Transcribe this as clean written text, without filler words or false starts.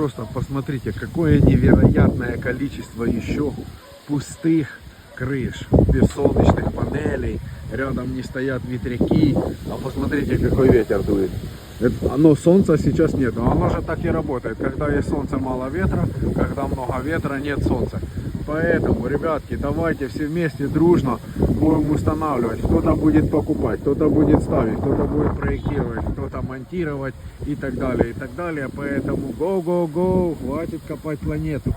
Просто посмотрите, какое невероятное количество еще пустых крыш, без солнечных панелей, рядом не стоят ветряки, а посмотрите, какой ветер дует. Оно солнца сейчас нет, но оно же так и работает, когда есть солнце, мало ветра, когда много ветра, нет солнца. Поэтому, ребятки, давайте все вместе дружно будем устанавливать. Кто-то будет покупать, кто-то будет ставить, кто-то будет проектировать, кто-то монтировать и так далее, и так далее. Поэтому go, go, go, хватит копать планету.